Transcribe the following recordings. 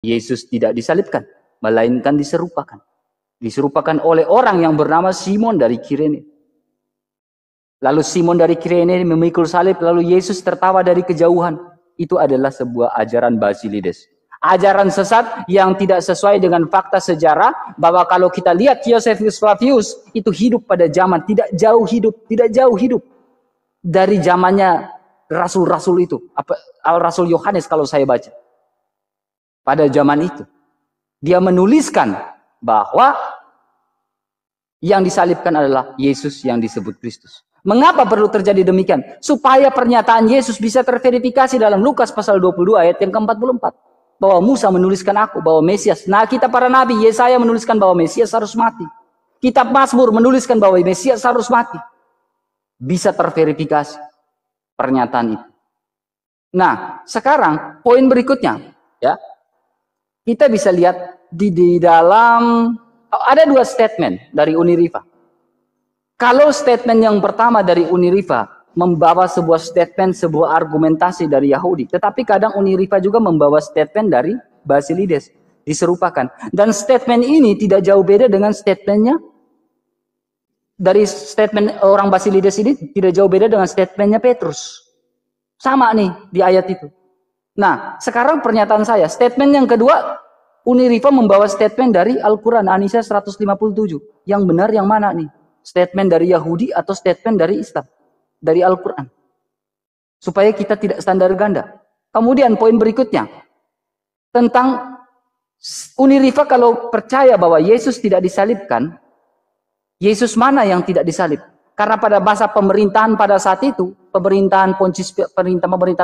Yesus tidak disalibkan, melainkan diserupakan. Diserupakan oleh orang yang bernama Simon dari Kirene. Lalu Simon dari Kirene memikul salib, lalu Yesus tertawa dari kejauhan. Itu adalah sebuah ajaran Basilides. Ajaran sesat yang tidak sesuai dengan fakta sejarah, bahwa kalau kita lihat Josephus Flavius itu hidup pada zaman tidak jauh hidup dari zamannya rasul-rasul itu, Rasul Yohanes kalau saya baca. Pada zaman itu dia menuliskan bahwa yang disalibkan adalah Yesus yang disebut Kristus. Mengapa perlu terjadi demikian? Supaya pernyataan Yesus bisa terverifikasi dalam Lukas pasal 22 ayat yang ke-44. Bahwa Musa menuliskan aku, bahwa Mesias. Nah, kita para nabi, Yesaya menuliskan bahwa Mesias harus mati. Kitab Mazmur menuliskan bahwa Mesias harus mati. Bisa terverifikasi pernyataan itu. Nah, sekarang poin berikutnya, ya. Kita bisa lihat di dalam ada dua statement dari Uniriva. Kalau statement yang pertama dari Uniriva membawa sebuah statement, sebuah argumentasi dari Yahudi, tetapi kadang Uniriva juga membawa statement dari Basilides, diserupakan. Dan statement ini tidak jauh beda dengan statementnya dari statement orang Basilides ini, tidak jauh beda dengan statementnya Petrus. Sama nih di ayat itu. Nah, sekarang pernyataan saya, statement yang kedua, Uniriva membawa statement dari Al-Quran, An-Nisa 157. Yang benar yang mana nih? Statement dari Yahudi atau statement dari Islam? Dari Al-Quran. Supaya kita tidak standar ganda. Kemudian poin berikutnya. Tentang Uniriva kalau percaya bahwa Yesus tidak disalibkan, Yesus mana yang tidak disalib? Karena pada masa pemerintahan pada saat itu, pemerintahan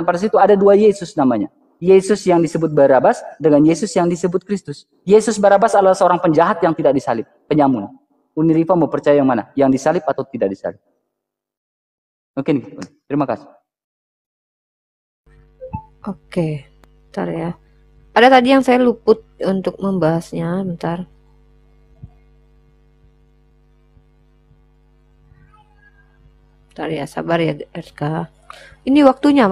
pada situ ada dua Yesus namanya. Yesus yang disebut Barabas dengan Yesus yang disebut Kristus. Yesus Barabas adalah seorang penjahat yang tidak disalib, penyamun. Uniriva mau percaya yang mana? Yang disalib atau tidak disalib? Oke, terima kasih. Oke, bentar ya. Ada tadi yang saya luput untuk membahasnya, bentar. Bentar ya, sabar ya RK. Ini waktunya.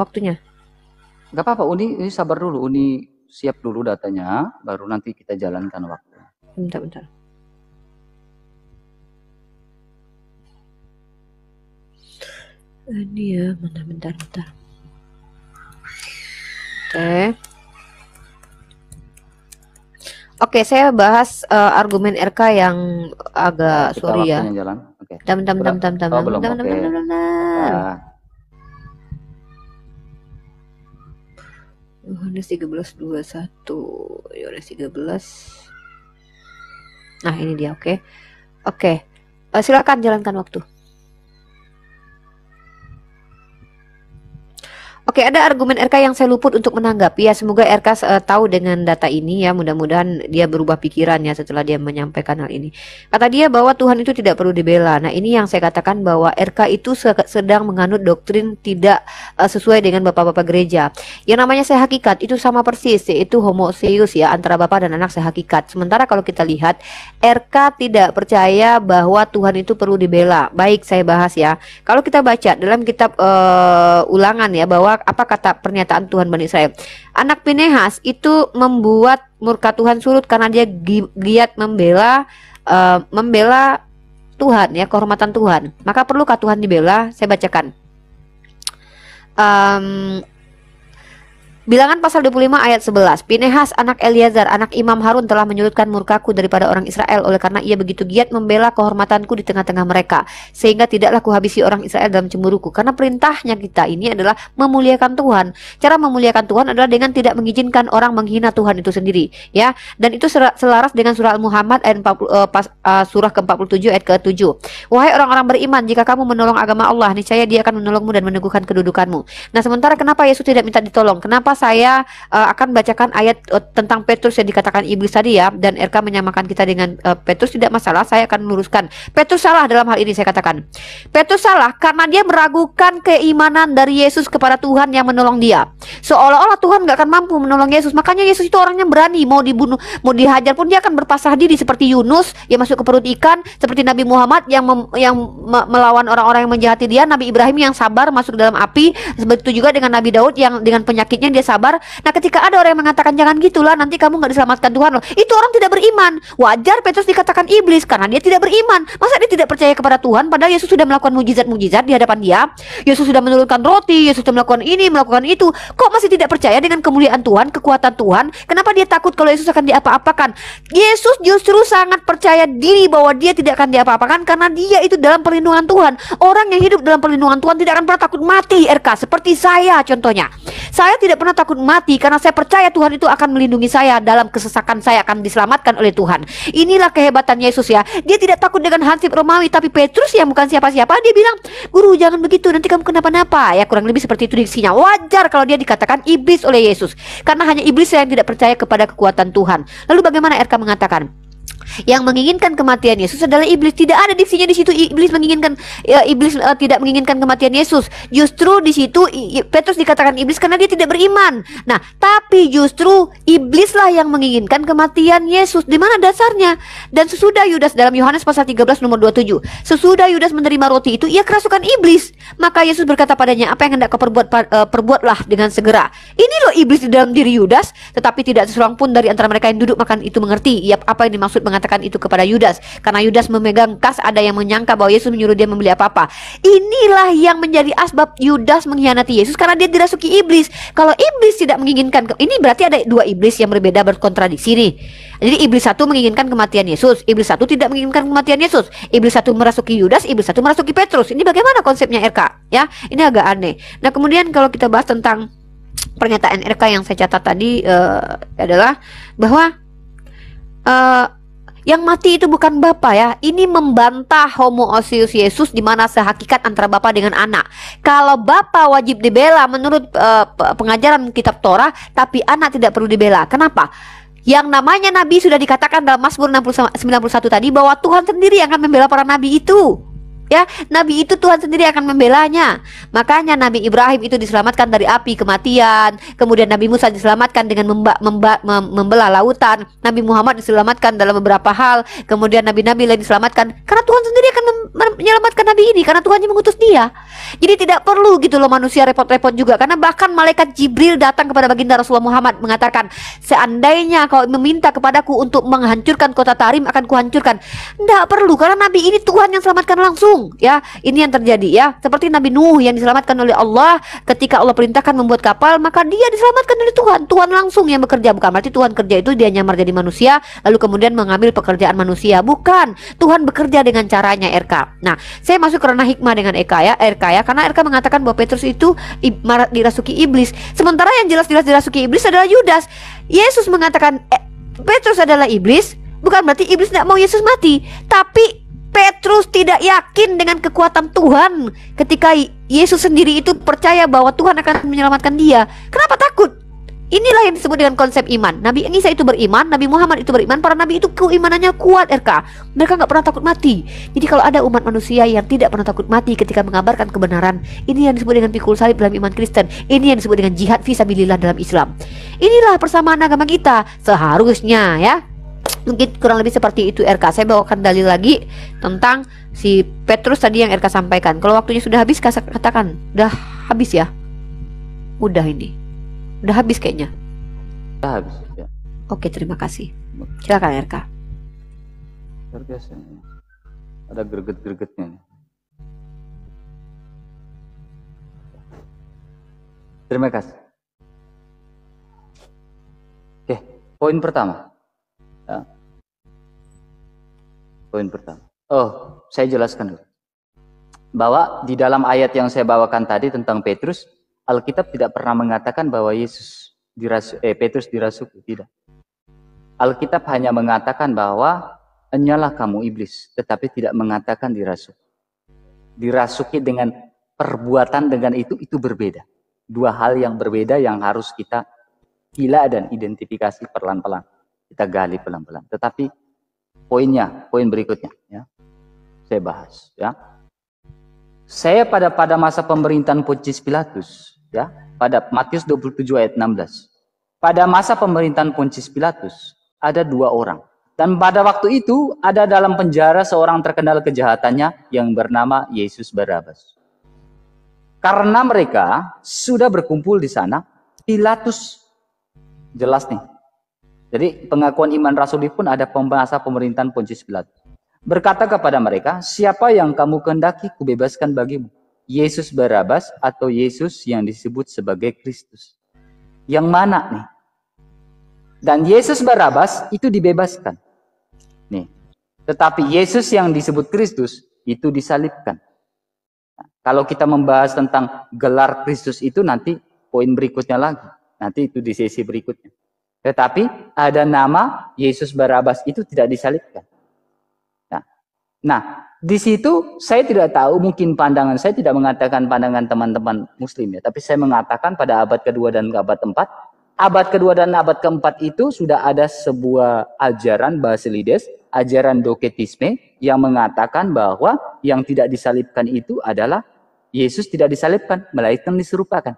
Gak apa-apa, Uni sabar dulu. Uni siap dulu datanya, baru nanti kita jalankan waktu. Bentar. Ini ya, mana bentar. Oke, saya bahas argumen RK yang agak sorry ya. Jalan. Oke. Bentar. Yohanes 13:21. Yohanes 13. Nah, ini dia, oke. Silakan jalankan waktu. Oke, ada argumen RK yang saya luput untuk menanggapi ya. Semoga RK tahu dengan data ini ya. Mudah-mudahan dia berubah pikiran ya setelah dia menyampaikan hal ini. Kata dia bahwa Tuhan itu tidak perlu dibela. Nah, ini yang saya katakan bahwa RK itu sedang menganut doktrin tidak sesuai dengan bapak-bapak gereja. Yang namanya sehakikat itu sama persis, yaitu homoseus ya, antara bapak dan anak sehakikat. Sementara kalau kita lihat RK tidak percaya bahwa Tuhan itu perlu dibela. Baik, saya bahas ya. Kalau kita baca dalam kitab Ulangan ya, bahwa apa kata pernyataan Tuhan Bani Israel, anak Pinehas itu membuat murka Tuhan surut karena dia giat membela Tuhan ya, kehormatan Tuhan. Maka perlukah Tuhan dibela? Saya bacakan. Bilangan pasal 25 ayat 11. Pinehas anak Eleazar anak Imam Harun telah menyurutkan murkaku daripada orang Israel, oleh karena ia begitu giat membela kehormatanku di tengah-tengah mereka, sehingga tidaklah kuhabisi orang Israel dalam cemburuku. Karena perintahnya kita ini adalah memuliakan Tuhan. Cara memuliakan Tuhan adalah dengan tidak mengizinkan orang menghina Tuhan itu sendiri ya. Dan itu selaras dengan surah Al-Muhammad ayat 40, surah ke-47 ayat ke-7. Wahai orang-orang beriman, jika kamu menolong agama Allah, niscaya Dia akan menolongmu dan meneguhkan kedudukanmu. Nah, sementara kenapa Yesus tidak minta ditolong? Kenapa saya akan bacakan ayat tentang Petrus yang dikatakan iblis tadi ya, dan RK menyamakan kita dengan Petrus? Tidak masalah, saya akan meluruskan. Petrus salah dalam hal ini. Saya katakan Petrus salah karena dia meragukan keimanan dari Yesus kepada Tuhan yang menolong dia. Seolah-olah Tuhan gak akan mampu menolong Yesus. Makanya Yesus itu orangnya berani, mau dibunuh, mau dihajar pun dia akan berpasrah diri, seperti Yunus yang masuk ke perut ikan, seperti Nabi Muhammad yang melawan orang-orang yang menjahati dia, Nabi Ibrahim yang sabar masuk dalam api, begitu juga dengan Nabi Daud yang dengan penyakitnya dia sabar. Nah, ketika ada orang yang mengatakan jangan gitulah, nanti kamu nggak diselamatkan Tuhan loh, itu orang tidak beriman. Wajar Petrus dikatakan iblis karena dia tidak beriman. Masa dia tidak percaya kepada Tuhan padahal Yesus sudah melakukan mujizat-mujizat di hadapan dia. Yesus sudah menurunkan roti, Yesus sudah melakukan ini, melakukan itu. Kok masih tidak percaya dengan kemuliaan Tuhan, kekuatan Tuhan? Kenapa dia takut kalau Yesus akan diapa-apakan? Yesus justru sangat percaya diri bahwa dia tidak akan diapa-apakan karena dia itu dalam perlindungan Tuhan. Orang yang hidup dalam perlindungan Tuhan tidak akan pernah takut mati, RK. Seperti saya contohnya. Saya tidak pernah takut mati karena saya percaya Tuhan itu akan melindungi saya. Dalam kesesakan saya akan diselamatkan oleh Tuhan. Inilah kehebatan Yesus ya. Dia tidak takut dengan hansip Romawi. Tapi Petrus yang bukan siapa-siapa, dia bilang, guru jangan begitu, nanti kamu kenapa-napa. Ya kurang lebih seperti itu diksinya. Wajar kalau dia dikatakan iblis oleh Yesus. Karena hanya iblis yang tidak percaya kepada kekuatan Tuhan. Lalu bagaimana RK mengatakan? Yang menginginkan kematian Yesus adalah iblis. Tidak ada diksinya di situ iblis menginginkan tidak menginginkan kematian Yesus. Justru di situ Petrus dikatakan iblis karena dia tidak beriman. Nah, tapi justru iblislah yang menginginkan kematian Yesus. Di mana dasarnya? Dan sesudah Yudas, dalam Yohanes pasal 13 nomor 27, sesudah Yudas menerima roti itu, ia kerasukan iblis. Maka Yesus berkata padanya, apa yang hendak kau perbuatlah dengan segera. Ini loh iblis di dalam diri Yudas. Tetapi tidak seorang pun dari antara mereka yang duduk makan itu mengerti apa yang dimaksud mengatakan itu kepada Yudas, karena Yudas memegang kas. Ada yang menyangka bahwa Yesus menyuruh dia membeli apa-apa. Inilah yang menjadi asbab Yudas mengkhianati Yesus, karena dia dirasuki iblis. Kalau iblis tidak menginginkan, ini berarti ada dua iblis yang berbeda, berkontradiksi nih. Jadi iblis satu menginginkan kematian Yesus, iblis satu tidak menginginkan kematian Yesus. Iblis satu merasuki Yudas, iblis satu merasuki Petrus. Ini bagaimana konsepnya RK? Ya, ini agak aneh. Nah, kemudian kalau kita bahas tentang pernyataan RK yang saya catat tadi adalah bahwa yang mati itu bukan Bapa ya. Ini membantah homoousios Yesus, di mana sehakikat antara Bapa dengan anak. Kalau Bapa wajib dibela menurut pengajaran kitab Torah, tapi anak tidak perlu dibela. Kenapa? Yang namanya nabi sudah dikatakan dalam Mazmur 91 tadi bahwa Tuhan sendiri yang akan membela para nabi itu. Ya, nabi itu Tuhan sendiri akan membelanya. Makanya Nabi Ibrahim itu diselamatkan dari api kematian. Kemudian Nabi Musa diselamatkan dengan membelah lautan. Nabi Muhammad diselamatkan dalam beberapa hal. Kemudian nabi-nabi lain diselamatkan karena Tuhan sendiri akan menyelamatkan nabi ini, karena Tuhan yang mengutus dia. Jadi tidak perlu gitu loh manusia repot-repot juga. Karena bahkan malaikat Jibril datang kepada baginda Rasulullah Muhammad mengatakan, seandainya kau meminta kepadaku untuk menghancurkan kota Tarim, akan kuhancurkan. Tidak perlu, karena nabi ini Tuhan yang selamatkan langsung. Ya, ini yang terjadi ya. Seperti Nabi Nuh yang diselamatkan oleh Allah ketika Allah perintahkan membuat kapal, maka dia diselamatkan oleh Tuhan. Tuhan langsung yang bekerja. Bukan berarti Tuhan kerja itu dia nyamar jadi manusia lalu kemudian mengambil pekerjaan manusia. Bukan. Tuhan bekerja dengan caranya RK. Nah, saya masuk ke ranah hikmah dengan RK ya, karena RK mengatakan bahwa Petrus itu dirasuki iblis. Sementara yang jelas-jelas dirasuki iblis adalah Yudas. Yesus mengatakan Petrus adalah iblis, bukan berarti iblis tidak mau Yesus mati, tapi Petrus tidak yakin dengan kekuatan Tuhan ketika Yesus sendiri itu percaya bahwa Tuhan akan menyelamatkan dia. Kenapa takut? Inilah yang disebut dengan konsep iman. Nabi Isa itu beriman, Nabi Muhammad itu beriman, para nabi itu keimanannya kuat RK. Mereka nggak pernah takut mati. Jadi kalau ada umat manusia yang tidak pernah takut mati ketika mengabarkan kebenaran, ini yang disebut dengan pikul salib dalam iman Kristen. Ini yang disebut dengan jihad fisabilillah dalam Islam. Inilah persamaan agama kita seharusnya ya. Mungkin kurang lebih seperti itu RK. Saya bawakan dalil lagi tentang si Petrus tadi yang RK sampaikan. Kalau waktunya sudah habis, katakan udah habis ya. Udah ini. Udah habis kayaknya. Udah habis ya. Oke, terima kasih. Silakan RK. Luar biasa. Ada greget-gregetnya. Terima kasih. Oke, poin pertama. Ya. Poin pertama. Saya jelaskan dulu. Bahwa di dalam ayat yang saya bawakan tadi tentang Petrus, Alkitab tidak pernah mengatakan bahwa Petrus dirasuki, tidak. Alkitab hanya mengatakan bahwa enyalah kamu iblis, tetapi tidak mengatakan dirasuki. Dirasuki dengan perbuatan dengan itu berbeda. Dua hal yang berbeda yang harus kita gila dan identifikasi pelan-pelan. Kita gali pelan-pelan. Tetapi poin berikutnya ya. Saya bahas ya. Saya pada masa pemerintahan Pontius Pilatus ya, pada Matius 27 ayat 16. Pada masa pemerintahan Pontius Pilatus ada dua orang. Dan pada waktu itu ada dalam penjara seorang terkenal kejahatannya yang bernama Yesus Barabas. Karena mereka sudah berkumpul di sana, Pilatus jelas nih. Jadi pengakuan iman rasuli pun ada pembahasan pemerintahan Pontius Pilatus. Berkata kepada mereka, siapa yang kamu kehendaki kubebaskan bagimu? Yesus Barabas atau Yesus yang disebut sebagai Kristus? Yang mana nih? Dan Yesus Barabas itu dibebaskan. Nih. Tetapi Yesus yang disebut Kristus itu disalibkan. Nah, kalau kita membahas tentang gelar Kristus itu nanti poin berikutnya lagi. Nanti itu di sesi berikutnya. Tetapi ada nama Yesus Barabas itu tidak disalibkan. Nah, di situ saya tidak tahu, mungkin pandangan saya tidak mengatakan pandangan teman-teman muslim ya, tapi saya mengatakan pada abad kedua dan abad keempat, abad kedua dan abad keempat itu sudah ada sebuah ajaran Basilides, ajaran Doketisme yang mengatakan bahwa yang tidak disalibkan itu adalah Yesus tidak disalibkan, melainkan diserupakan.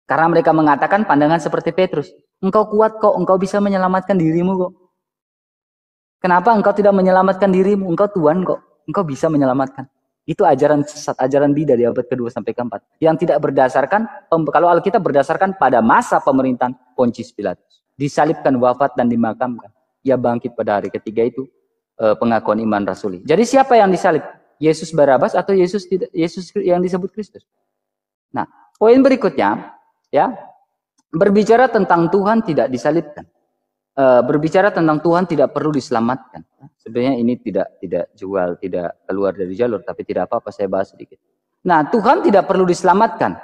Karena mereka mengatakan pandangan seperti Petrus, engkau kuat kok, engkau bisa menyelamatkan dirimu kok. Kenapa engkau tidak menyelamatkan dirimu? Engkau Tuhan kok. Engkau bisa menyelamatkan. Itu ajaran sesat, ajaran bidah di abad kedua sampai keempat. Yang tidak berdasarkan, kalau Alkitab berdasarkan pada masa pemerintahan Pontius Pilatus. Disalibkan, wafat, dan dimakamkan. Ia bangkit pada hari ketiga itu pengakuan iman rasuli. Jadi siapa yang disalib? Yesus Barabas atau Yesus yang disebut Kristus? Nah, poin berikutnya, ya, berbicara tentang Tuhan tidak disalibkan. Berbicara tentang Tuhan tidak perlu diselamatkan. Sebenarnya ini tidak keluar dari jalur, tapi tidak apa-apa saya bahas sedikit. Nah, Tuhan tidak perlu diselamatkan.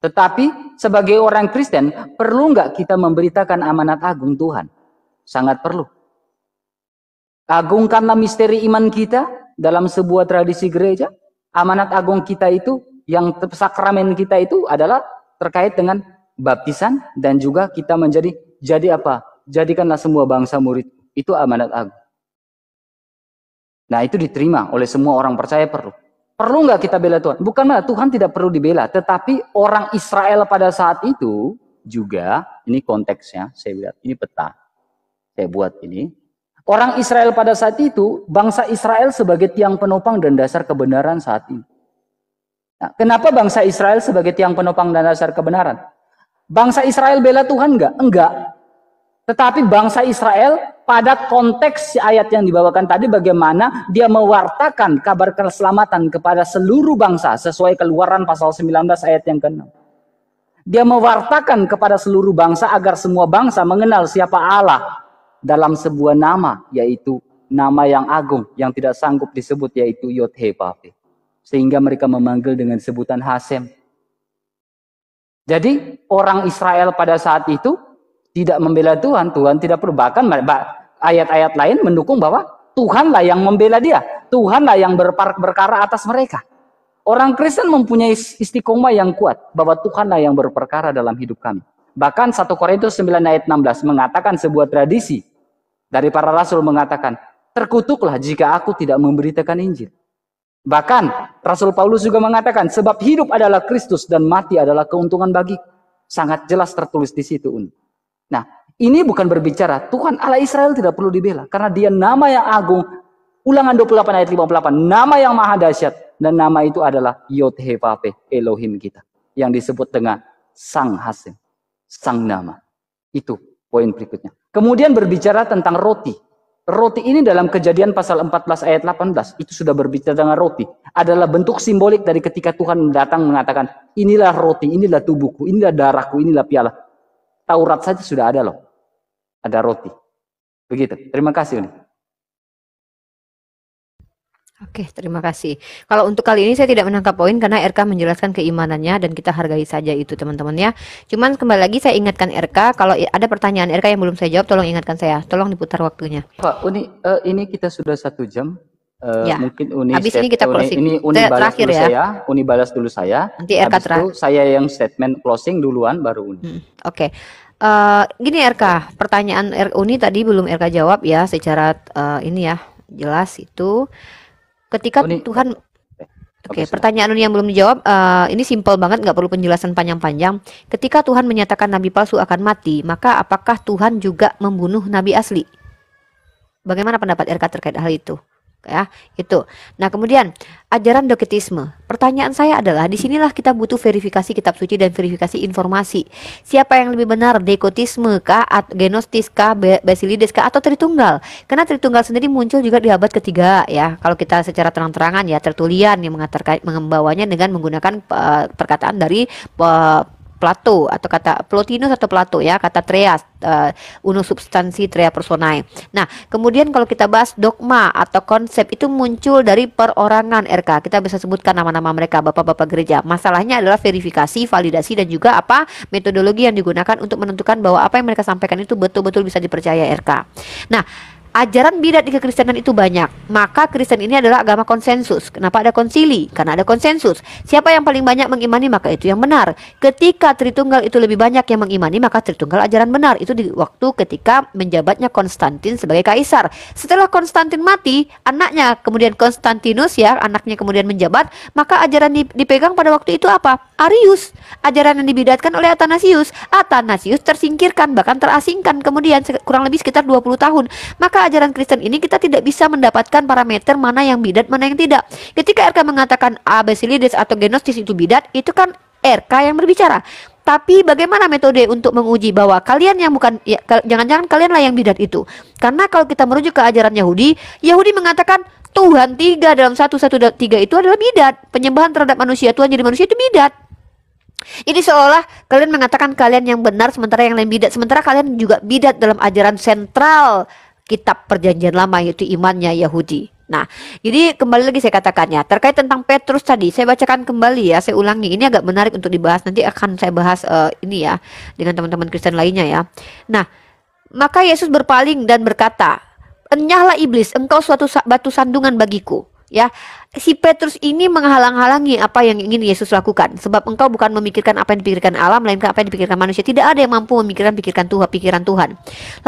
Tetapi sebagai orang Kristen, perlu nggak kita memberitakan amanat agung Tuhan? Sangat perlu. Agungkanlah misteri iman kita dalam sebuah tradisi gereja. Amanat agung kita itu, yang sakramen kita itu adalah terkait dengan baptisan dan juga kita jadi apa? Jadikanlah semua bangsa murid. Itu amanat agung. Nah, itu diterima oleh semua orang percaya perlu. Perlu nggak kita bela Tuhan? Bukan malah Tuhan tidak perlu dibela. Tetapi orang Israel pada saat itu juga, ini konteksnya, saya lihat, ini peta. Saya buat ini. Orang Israel pada saat itu, bangsa Israel sebagai tiang penopang dan dasar kebenaran saat ini. Nah, kenapa bangsa Israel sebagai tiang penopang dan dasar kebenaran? Bangsa Israel bela Tuhan nggak? Enggak. Tetapi bangsa Israel pada konteks ayat yang dibawakan tadi bagaimana dia mewartakan kabar keselamatan kepada seluruh bangsa sesuai Keluaran pasal 19 ayat yang ke-6. Dia mewartakan kepada seluruh bangsa agar semua bangsa mengenal siapa Allah dalam sebuah nama, yaitu nama yang agung yang tidak sanggup disebut, yaitu Yod-He-Vav-He. Sehingga mereka memanggil dengan sebutan Hasem. Jadi orang Israel pada saat itu tidak membela Tuhan, Tuhan tidak perlu. Bahkan ayat-ayat lain mendukung bahwa Tuhanlah yang membela dia. Tuhanlah yang berperkara atas mereka. Orang Kristen mempunyai istiqomah yang kuat bahwa Tuhanlah yang berperkara dalam hidup kami. Bahkan 1 Korintus 9 ayat 16 mengatakan sebuah tradisi dari para rasul mengatakan, terkutuklah jika aku tidak memberitakan Injil. Bahkan Rasul Paulus juga mengatakan, sebab hidup adalah Kristus dan mati adalah keuntungan bagiku. Sangat jelas tertulis di situ. Nah, ini bukan berbicara Tuhan Allah Israel tidak perlu dibela. Karena dia nama yang agung. Ulangan 28 ayat 58. Nama yang maha dahsyat. Dan nama itu adalah Yod-He-Vav-He, Elohim kita. Yang disebut dengan Sang Hasem. Sang nama. Itu poin berikutnya. Kemudian berbicara tentang roti. Roti ini dalam Kejadian pasal 14 ayat 18. Itu sudah berbicara dengan roti. Adalah bentuk simbolik dari ketika Tuhan datang mengatakan, inilah roti, inilah tubuhku, inilah darahku, inilah piala. Taurat saja sudah ada loh. Ada roti. Begitu. Terima kasih. Oke, terima kasih. Kalau untuk kali ini saya tidak menangkap poin karena RK menjelaskan keimanannya dan kita hargai saja itu teman-teman ya. Cuman kembali lagi saya ingatkan RK, kalau ada pertanyaan RK yang belum saya jawab tolong ingatkan saya. Tolong diputar waktunya. Pak Uni, ini kita sudah 1 jam. Ya. Mungkin Uni habis ini kita closing. Ini Uni balas terakhir dulu ya. Uni balas dulu saya. Nanti RK terakhir. Saya yang statement closing duluan baru Uni. Oke. Gini RK, pertanyaan Uni tadi belum RK jawab ya secara ini ya jelas itu. Ketika Uni, Tuhan, oke, pertanyaan Uni yang belum dijawab, ini simpel banget, nggak perlu penjelasan panjang-panjang. Ketika Tuhan menyatakan nabi palsu akan mati, maka apakah Tuhan juga membunuh nabi asli? Bagaimana pendapat RK terkait hal itu? ya itu. Nah kemudian ajaran doketisme. Pertanyaan saya adalah disinilah kita butuh verifikasi kitab suci dan verifikasi informasi. Siapa yang lebih benar, dekotisme kah, genostis kah, basilides kah, atau Tritunggal? Karena Tritunggal sendiri muncul juga di abad ketiga ya. Kalau kita secara terang-terangan ya, Tertulian yang membawanya dengan menggunakan perkataan dari Plato atau kata Plotinus atau Plato ya, kata Treas, unus substansi trea personae. Nah, kemudian kalau kita bahas dogma atau konsep itu muncul dari perorangan RK. Kita bisa sebutkan nama-nama mereka, bapak-bapak gereja. Masalahnya adalah verifikasi, validasi dan juga apa metodologi yang digunakan untuk menentukan bahwa apa yang mereka sampaikan itu betul-betul bisa dipercaya RK. Nah, ajaran bidat di kekristenan itu banyak. Maka Kristen ini adalah agama konsensus. Kenapa ada konsili? Karena ada konsensus. Siapa yang paling banyak mengimani maka itu yang benar. Ketika Tritunggal itu lebih banyak yang mengimani maka Tritunggal ajaran benar. Itu di waktu ketika menjabatnya Konstantin sebagai kaisar. Setelah Konstantin mati, anaknya kemudian Konstantinus ya, anaknya kemudian menjabat, maka ajaran dipegang pada waktu itu apa? Arius. Ajaran yang dibidatkan oleh Athanasius. Athanasius tersingkirkan bahkan terasingkan kemudian kurang lebih sekitar 20 tahun. Maka ajaran Kristen ini kita tidak bisa mendapatkan parameter mana yang bidat, mana yang tidak. Ketika RK mengatakan Basilides atau Genostis itu bidat, itu kan RK yang berbicara. Tapi bagaimana metode untuk menguji bahwa kalian yang bukan, ya, jangan-jangan kalianlah yang bidat itu? Karena kalau kita merujuk ke ajaran Yahudi, Yahudi mengatakan Tuhan 3 dalam 1 itu adalah bidat. Penyembahan terhadap manusia, Tuhan jadi manusia itu bidat. Ini seolah kalian mengatakan kalian yang benar sementara yang lain bidat. Sementara kalian juga bidat dalam ajaran sentral kitab perjanjian lama yaitu imannya Yahudi. Nah, jadi kembali lagi saya katakannya terkait tentang Petrus tadi, saya bacakan kembali ya, saya ulangi. Ini agak menarik untuk dibahas, nanti akan saya bahas ini ya dengan teman-teman Kristen lainnya ya. Nah, maka Yesus berpaling dan berkata, "Enyahlah iblis, engkau suatu batu sandungan bagiku." Ya, si Petrus ini menghalang-halangi apa yang ingin Yesus lakukan. Sebab engkau bukan memikirkan apa yang dipikirkan alam, melainkan apa yang dipikirkan manusia. Tidak ada yang mampu memikirkan pikiran Tuhan.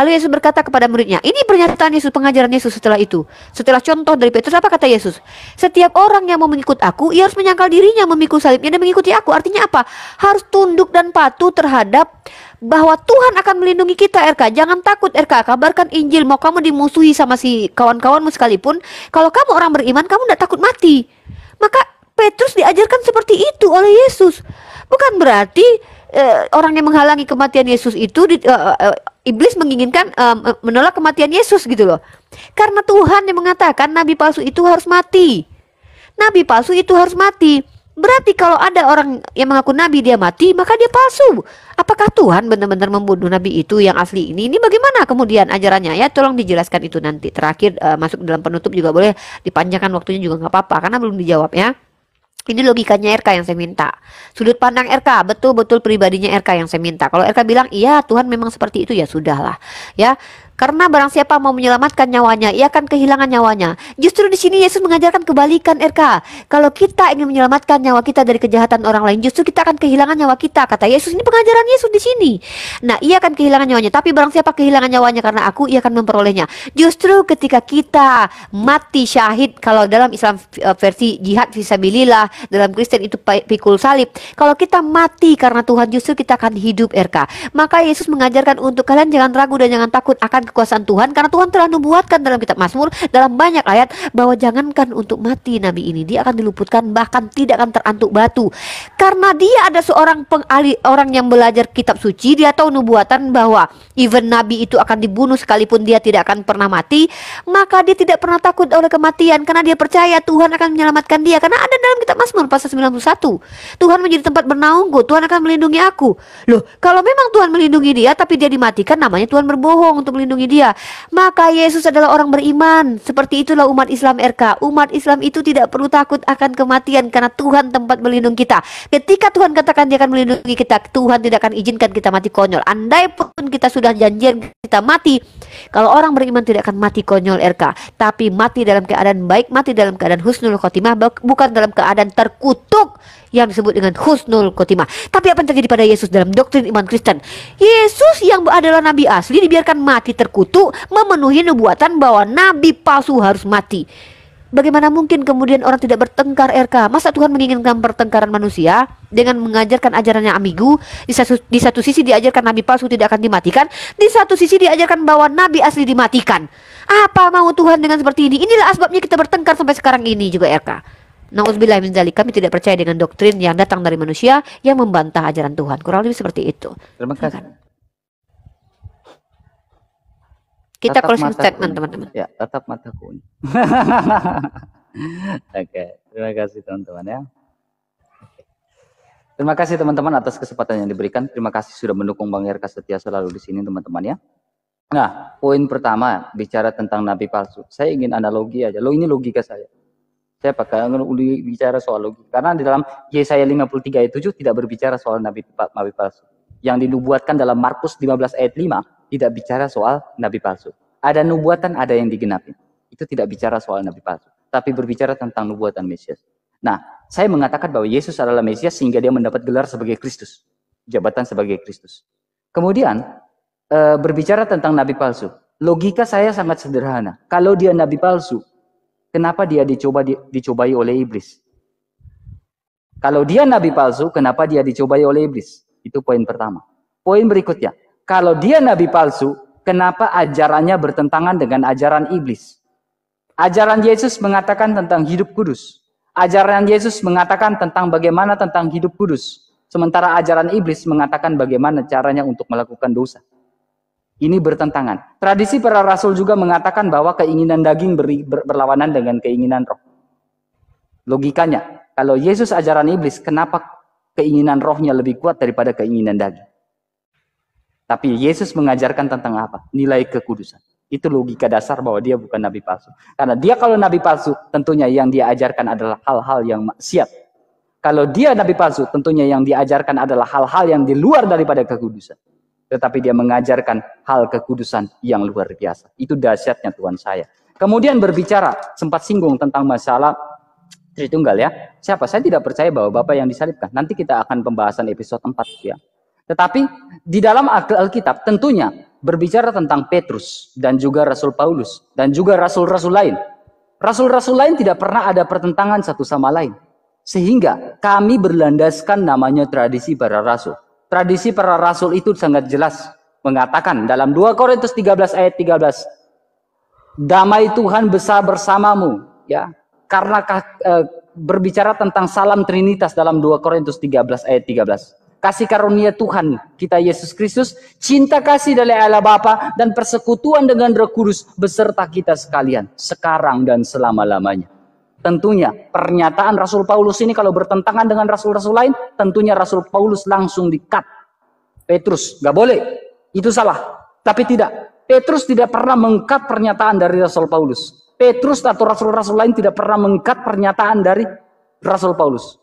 Lalu Yesus berkata kepada muridnya, ini pernyataan Yesus, pengajaran Yesus setelah itu. Setelah contoh dari Petrus, apa kata Yesus? Setiap orang yang mau mengikut aku, ia harus menyangkal dirinya, memikul salibnya dan mengikuti aku. Artinya apa? Harus tunduk dan patuh terhadap bahwa Tuhan akan melindungi kita RK. Jangan takut RK, kabarkan Injil. Mau kamu dimusuhi sama si kawan-kawanmu sekalipun, kalau kamu orang beriman, kamu tidak takut mati. Maka Petrus diajarkan seperti itu oleh Yesus. Bukan berarti orang yang menghalangi kematian Yesus itu iblis menginginkan menolak kematian Yesus gitu loh. Karena Tuhan yang mengatakan nabi palsu itu harus mati. Nabi palsu itu harus mati. Berarti kalau ada orang yang mengaku nabi dia mati, maka dia palsu. Apakah Tuhan benar-benar membunuh nabi itu yang asli ini? Ini bagaimana kemudian ajarannya ya? Tolong dijelaskan itu nanti. Terakhir masuk dalam penutup juga boleh, dipanjangkan waktunya juga nggak apa-apa karena belum dijawab ya. Ini logikanya RK yang saya minta. Sudut pandang RK, betul-betul pribadinya RK yang saya minta. Kalau RK bilang, iya Tuhan memang seperti itu, ya sudahlah. Ya, karena barang siapa mau menyelamatkan nyawanya, ia akan kehilangan nyawanya. Justru di sini Yesus mengajarkan kebalikan RK. Kalau kita ingin menyelamatkan nyawa kita dari kejahatan orang lain, justru kita akan kehilangan nyawa kita. Kata Yesus, ini pengajaran Yesus di sini. Nah, ia akan kehilangan nyawanya. Tapi barang siapa kehilangan nyawanya karena aku, ia akan memperolehnya. Justru ketika kita mati syahid, kalau dalam Islam versi jihad fisabilillah, dalam Kristen itu pikul salib. Kalau kita mati karena Tuhan, justru kita akan hidup RK. Maka Yesus mengajarkan untuk kalian jangan ragu dan jangan takut akan kekuasaan Tuhan, karena Tuhan telah nubuatkan dalam kitab Mazmur dalam banyak ayat bahwa jangankan untuk mati nabi ini, dia akan diluputkan, bahkan tidak akan terantuk batu. Karena dia ada seorang orang yang belajar kitab suci, dia tahu nubuatan bahwa even nabi itu akan dibunuh sekalipun dia tidak akan pernah mati, maka dia tidak pernah takut oleh kematian karena dia percaya Tuhan akan menyelamatkan dia. Karena ada dalam kitab Mazmur pasal 91, Tuhan menjadi tempat bernaungku, Tuhan akan melindungi aku. Loh, kalau memang Tuhan melindungi dia tapi dia dimatikan, namanya Tuhan berbohong untuk melindungi dia. Maka Yesus adalah orang beriman. Seperti itulah umat Islam RK. Umat Islam itu tidak perlu takut akan kematian karena Tuhan tempat berlindung kita. Ketika Tuhan katakan dia akan melindungi kita, Tuhan tidak akan izinkan kita mati konyol. Andai pun kita sudah janjian kita mati, kalau orang beriman tidak akan mati konyol RK, tapi mati dalam keadaan baik, mati dalam keadaan husnul khotimah, bukan dalam keadaan terkutuk yang disebut dengan husnul khotimah. Tapi apa yang terjadi pada Yesus dalam doktrin iman Kristen? Yesus yang adalah nabi asli dibiarkan mati terkutuk, memenuhi nubuatan bahwa nabi palsu harus mati. bagaimana mungkin kemudian orang tidak bertengkar, RK? Masa Tuhan menginginkan pertengkaran manusia dengan mengajarkan ajarannya ambigu? Di satu sisi diajarkan nabi palsu tidak akan dimatikan, di satu sisi diajarkan bahwa nabi asli dimatikan. Apa mau Tuhan dengan seperti ini? Inilah asbabnya kita bertengkar sampai sekarang ini juga, RK. Nauzubillah min dzalik, kami tidak percaya dengan doktrin yang datang dari manusia yang membantah ajaran Tuhan. Kurang lebih seperti itu. Terima kasih. Kita Tatap closing mata statement, kuning. teman-teman. Ya, tatap mata kuning. Oke, terima kasih teman-teman ya. Terima kasih teman-teman atas kesempatan yang diberikan. Terima kasih sudah mendukung Bang RK setia selalu di sini teman-teman ya. Nah, poin pertama bicara tentang nabi palsu. Saya ingin analogi aja. Ini logika saya. Saya pakai bicara soal logika. Karena di dalam Yesaya 53 ayat 7 tidak berbicara soal nabi palsu. Yang dinubuatkan dalam Markus 15 ayat 5 tidak bicara soal nabi palsu. Ada nubuatan, ada yang digenapi. Itu tidak bicara soal nabi palsu. Tapi berbicara tentang nubuatan Mesias. Nah, saya mengatakan bahwa Yesus adalah Mesias sehingga dia mendapat gelar sebagai Kristus. Jabatan sebagai Kristus. Kemudian, berbicara tentang nabi palsu. Logika saya sangat sederhana. Kalau dia nabi palsu, kenapa dia dicobai oleh iblis? Kalau dia nabi palsu, kenapa dia dicobai oleh iblis? Itu poin pertama. Poin berikutnya. Kalau dia nabi palsu, kenapa ajarannya bertentangan dengan ajaran iblis? Ajaran Yesus mengatakan tentang hidup kudus. Ajaran Yesus mengatakan tentang bagaimana tentang hidup kudus. Sementara ajaran iblis mengatakan bagaimana caranya untuk melakukan dosa. Ini bertentangan. Tradisi para rasul juga mengatakan bahwa keinginan daging berlawanan dengan keinginan roh. Logikanya, kalau Yesus ajaran iblis, kenapa keinginan rohnya lebih kuat daripada keinginan daging? Tapi Yesus mengajarkan tentang apa? Nilai kekudusan. Itu logika dasar bahwa dia bukan nabi palsu. Karena dia kalau nabi palsu, tentunya yang dia ajarkan adalah hal-hal yang maksiat. Kalau dia nabi palsu, tentunya yang diajarkan adalah hal-hal yang di luar daripada kekudusan. Tetapi dia mengajarkan hal kekudusan yang luar biasa. Itu dahsyatnya Tuhan saya. Kemudian berbicara, sempat singgung tentang masalah Tritunggal ya. Siapa? Saya tidak percaya bahwa Bapa yang disalibkan. Nanti kita akan pembahasan episode 4 ya. Tetapi di dalam Alkitab tentunya berbicara tentang Petrus dan juga Rasul Paulus dan juga rasul-rasul lain. Rasul-rasul lain tidak pernah ada pertentangan satu sama lain. Sehingga kami berlandaskan namanya tradisi para rasul. Tradisi para rasul itu sangat jelas mengatakan dalam 2 Korintus 13 ayat 13. Damai Tuhan besar bersamamu ya. Karena berbicara tentang salam Trinitas dalam 2 Korintus 13 ayat 13. Kasih karunia Tuhan kita Yesus Kristus, cinta kasih dari Allah Bapa dan persekutuan dengan Roh Kudus beserta kita sekalian sekarang dan selama-lamanya. Tentunya pernyataan Rasul Paulus ini kalau bertentangan dengan rasul-rasul lain, tentunya Rasul Paulus langsung di-cut. Petrus nggak boleh, itu salah. Tapi tidak, Petrus tidak pernah meng-cut pernyataan dari Rasul Paulus. Petrus atau rasul-rasul lain tidak pernah meng-cut pernyataan dari Rasul Paulus.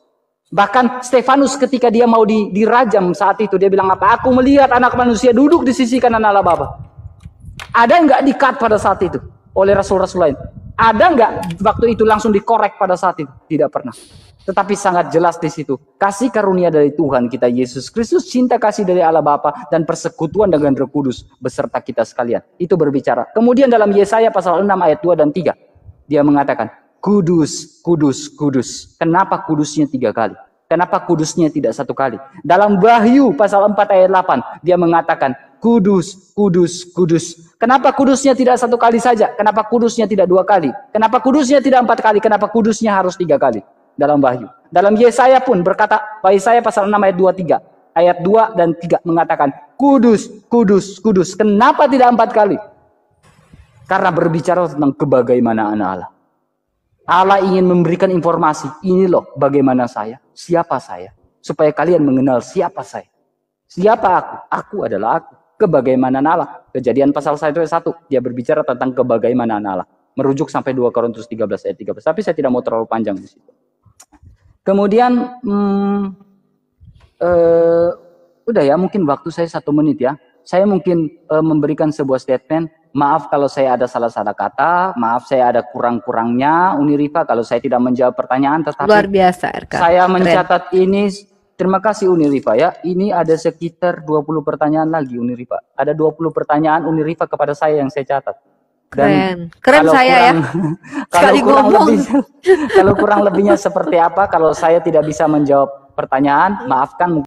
Bahkan Stefanus ketika dia mau dirajam saat itu, dia bilang apa? Aku melihat anak manusia duduk di sisi kanan Allah Bapa. Ada nggak di-cut pada saat itu oleh rasul-rasul lain? Ada nggak waktu itu langsung dikorek pada saat itu? Tidak pernah. Tetapi sangat jelas di situ. Kasih karunia dari Tuhan kita Yesus Kristus, cinta kasih dari Allah Bapa dan persekutuan dengan Roh Kudus beserta kita sekalian. Itu berbicara. Kemudian dalam Yesaya pasal 6 ayat 2 dan 3, dia mengatakan, kudus, kudus, kudus. Kenapa kudusnya 3 kali? Kenapa kudusnya tidak 1 kali? Dalam Wahyu pasal 4 ayat 8, dia mengatakan, kudus, kudus, kudus. Kenapa kudusnya tidak 1 kali saja? Kenapa kudusnya tidak 2 kali? Kenapa kudusnya tidak 4 kali? Kenapa kudusnya harus 3 kali? Dalam Wahyu. Dalam Yesaya pun berkata, Yesaya pasal 6 ayat 2, 3. Ayat 2 dan 3 mengatakan, kudus, kudus, kudus. Kenapa tidak 4 kali? Karena berbicara tentang kebagaimanaan Allah. Allah ingin memberikan informasi, ini loh bagaimana saya, siapa saya, supaya kalian mengenal siapa saya. Siapa aku? Aku adalah aku. Kebagaimanaan Allah. Kejadian pasal 1 ayat 1, dia berbicara tentang kebagaimanaan Allah. Merujuk sampai 2 Korintus 13 ayat 13. Tapi saya tidak mau terlalu panjang di situ. Kemudian, udah ya, mungkin waktu saya 1 menit ya. Saya mungkin memberikan sebuah statement. Maaf kalau saya ada salah-salah kata, maaf saya ada kurang-kurangnya, Unirifa kalau saya tidak menjawab pertanyaan, tetapi luar biasa, RK. Saya mencatat ini, terima kasih Unirifa ya, ini ada sekitar 20 pertanyaan lagi Unirifa. Ada 20 pertanyaan Unirifa kepada saya yang saya catat. Keren. Keren kalau saya ya. kalau Sekali kurang ngomong. lebih, kalau kurang lebihnya seperti apa, kalau saya tidak bisa menjawab pertanyaan, maafkan.